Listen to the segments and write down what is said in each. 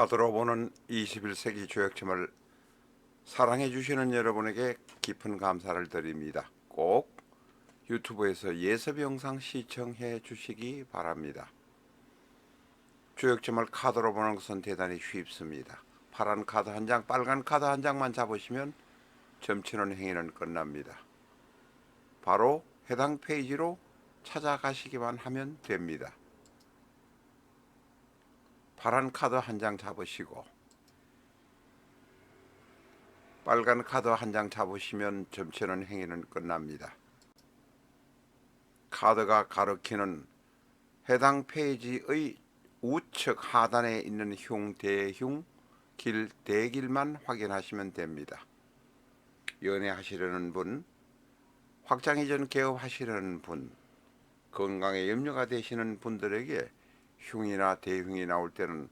카드로 보는 21세기 조약점을 사랑해 주시는 여러분에게 깊은 감사를 드립니다. 꼭 유튜브에서 예습 영상 시청해 주시기 바랍니다. 조약점을 카드로 보는 것은 대단히 쉽습니다. 파란 카드 한 장, 빨간 카드 한 장만 잡으시면 점치는 행위는 끝납니다. 바로 해당 페이지로 찾아가시기만 하면 됩니다. 파란 카드 한 장 잡으시고 빨간 카드 한 장 잡으시면 점치는 행위는 끝납니다. 카드가 가리키는 해당 페이지의 우측 하단에 있는 흉, 대흉, 길, 대길만 확인하시면 됩니다. 연애하시려는 분, 확장 이전 개업하시려는 분, 건강에 염려가 되시는 분들에게 흉이나 대흉이 나올 때는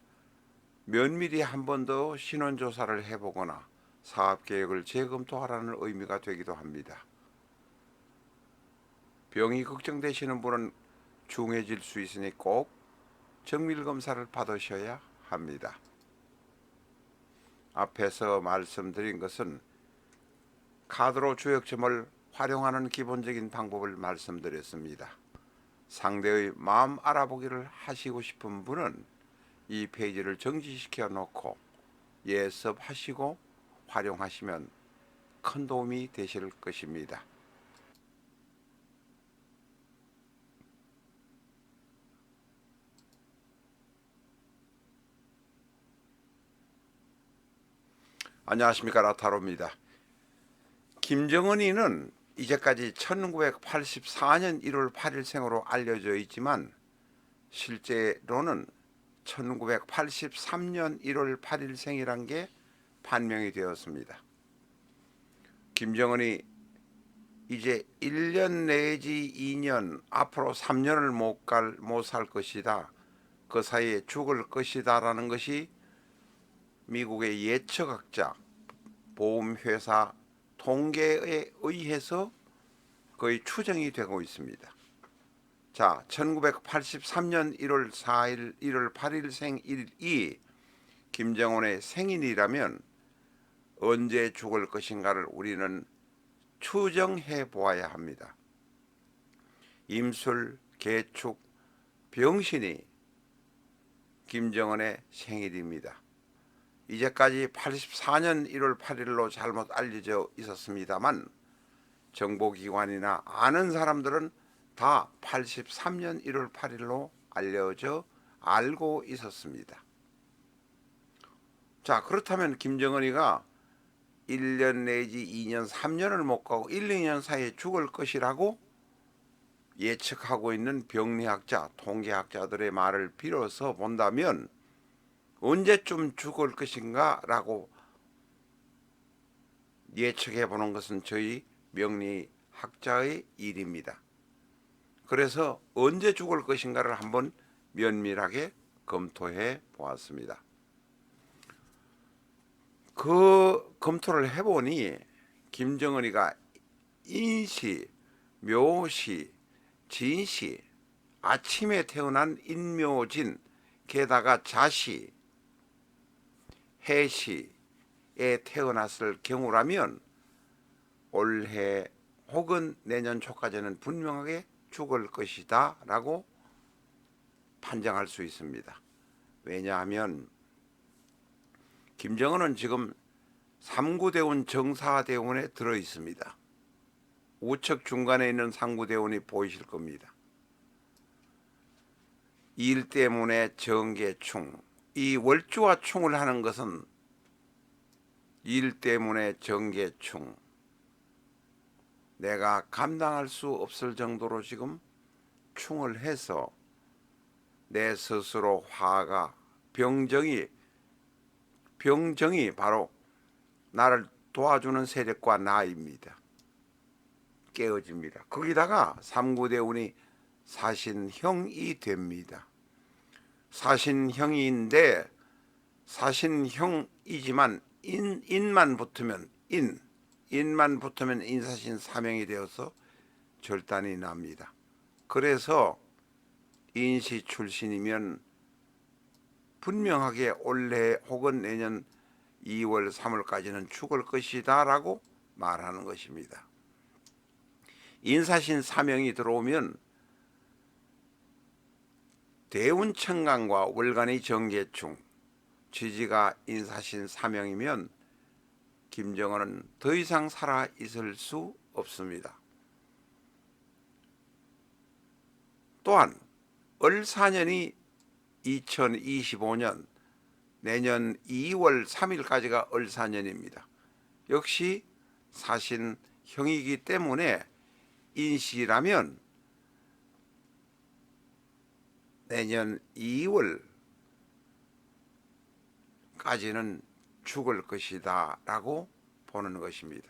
면밀히 한 번 더 신원조사를 해보거나 사업계획을 재검토하라는 의미가 되기도 합니다. 병이 걱정되시는 분은 중해질 수 있으니 꼭 정밀검사를 받으셔야 합니다. 앞에서 말씀드린 것은 카드로 조약점을 활용하는 기본적인 방법을 말씀드렸습니다. 상대의 마음 알아보기를 하시고 싶은 분은 이 페이지를 정지시켜 놓고 예습하시고 활용하시면 큰 도움이 되실 것입니다. 안녕하십니까, 라타로입니다. 김정은이는 이제까지 1984년 1월 8일생으로 알려져 있지만 실제로는 1983년 1월 8일생이란 게 판명이 되었습니다. 김정은이 이제 1년 내지 2년, 앞으로 3년을 못 살 것이다, 그 사이에 죽을 것이다 라는 것이 미국의 예측학자, 보험회사 통계에 의해서 거의 추정이 되고 있습니다. 자, 1983년 1월 4일, 1월 8일 생일이 김정은의 생일이라면 언제 죽을 것인가를 우리는 추정해 보아야 합니다. 임술, 개축, 병신이 김정은의 생일입니다. 이제까지 84년 1월 8일로 잘못 알려져 있었습니다만 정보기관이나 아는 사람들은 다 83년 1월 8일로 알고 있었습니다. 자, 그렇다면 김정은이가 1년 내지 2년, 3년을 못 가고 1, 2년 사이에 죽을 것이라고 예측하고 있는 병리학자, 통계학자들의 말을 빌어서 본다면 언제쯤 죽을 것인가 라고 예측해 보는 것은 저희 명리학자의 일입니다. 그래서 언제 죽을 것인가를 한번 면밀하게 검토해 보았습니다. 그 검토를 해보니 김정은이가 인시, 묘시, 진시, 아침에 태어난 인묘진, 게다가 자시, 해시에 태어났을 경우라면 올해 혹은 내년 초까지는 분명하게 죽을 것이다 라고 판정할 수 있습니다. 왜냐하면 김정은은 지금 3구대운 정사대운에 들어 있습니다. 우측 중간에 있는 3구대운이 보이실 겁니다. 일 때문에 정계충, 이 월주와 충을 하는 것은 일 때문에 정계충, 내가 감당할 수 없을 정도로 지금 충을 해서 내 스스로 화가, 병정이 바로 나를 도와주는 세력과 나입니다. 깨어집니다. 거기다가 삼구대운이 사신형이 됩니다. 사신형인데 사신형이지만 인만 붙으면 인사신 사명이 되어서 절단이 납니다. 그래서 인시 출신이면 분명하게 올해 혹은 내년 2월, 3월까지는 죽을 것이다 라고 말하는 것입니다. 인사신 사명이 들어오면 대운천간과 월간의 정계충, 지지가 인사신 사명이면 김정은은 더 이상 살아 있을 수 없습니다. 또한 을사년이 2025년 내년 2월 3일까지가 을사년입니다. 역시 사신형이기 때문에 인시라면 내년 2월까지는 죽을 것이다 라고 보는 것입니다.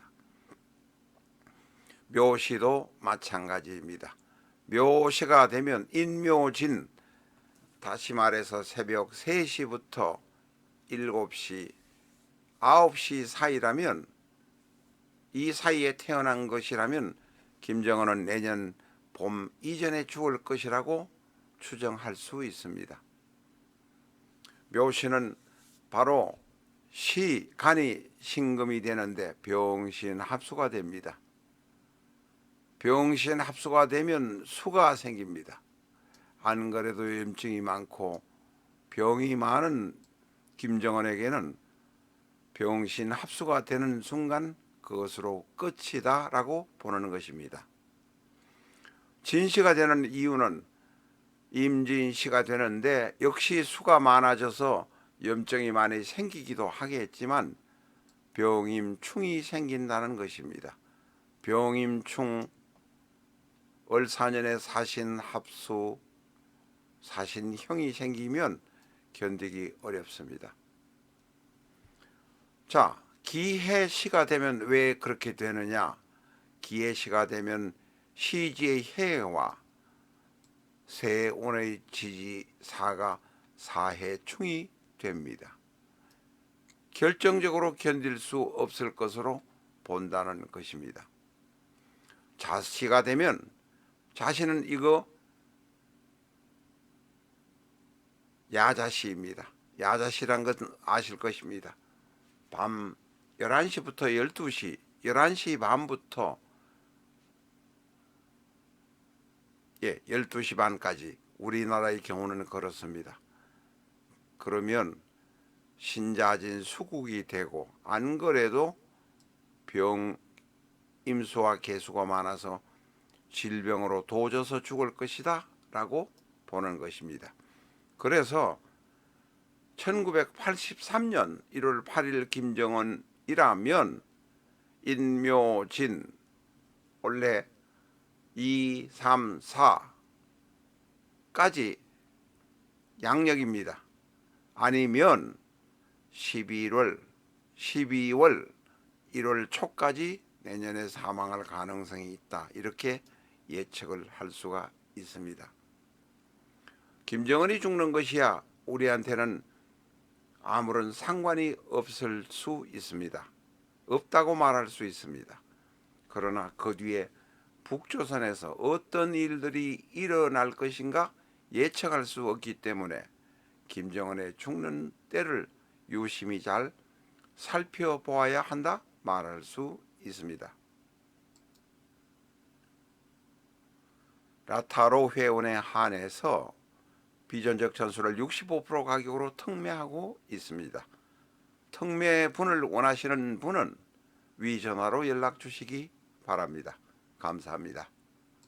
묘시도 마찬가지입니다. 묘시가 되면 인묘진, 다시 말해서 새벽 3시부터 7시, 9시 사이라면, 이 사이에 태어난 것이라면 김정은은 내년 봄 이전에 죽을 것이라고 추정할 수 있습니다. 묘시는 바로 간이 신금이 되는데 병신합수가 됩니다. 병신합수가 되면 수가 생깁니다. 안 그래도 염증이 많고 병이 많은 김정은에게는 병신합수가 되는 순간 그것으로 끝이다 라고 보는 것입니다. 진시가 되는 이유는 임진시가 되는데 역시 수가 많아져서 염증이 많이 생기기도 하겠지만 병임충이 생긴다는 것입니다. 병임충, 을사년에 사신합수, 사신형이 생기면 견디기 어렵습니다. 자, 기해시가 되면 왜 그렇게 되느냐? 기해시가 되면 시지의 해와 세운의 지지사가 사해충이 됩니다. 결정적으로 견딜 수 없을 것으로 본다는 것입니다. 자시가 되면, 자시는 이거 야자시입니다. 야자시란 것은 아실 것입니다. 밤 11시부터 12시, 11시 반부터 12시 반까지 우리나라의 경우는 그렇습니다. 그러면 신자진 수국이 되고 안 그래도 임수와 개수가 많아서 질병으로 도져서 죽을 것이다 라고 보는 것입니다. 그래서 1983년 1월 8일 김정은이라면 인묘진 원래 2, 3, 4까지 양력입니다. 아니면 12월 1월 초까지 내년에 사망할 가능성이 있다. 이렇게 예측을 할 수가 있습니다. 김정은이 죽는 것이야 우리한테는 아무런 상관이 없을 수 있습니다. 없다고 말할 수 있습니다. 그러나 그 뒤에 북조선에서 어떤 일들이 일어날 것인가 예측할 수 없기 때문에 김정은의 죽는 때를 유심히 잘 살펴보아야 한다 말할 수 있습니다. 라타로 회원에 한해서 비전적 전술을 65% 가격으로 특매하고 있습니다. 특매분을 원하시는 분은 위 전화로 연락 주시기 바랍니다. 감사합니다.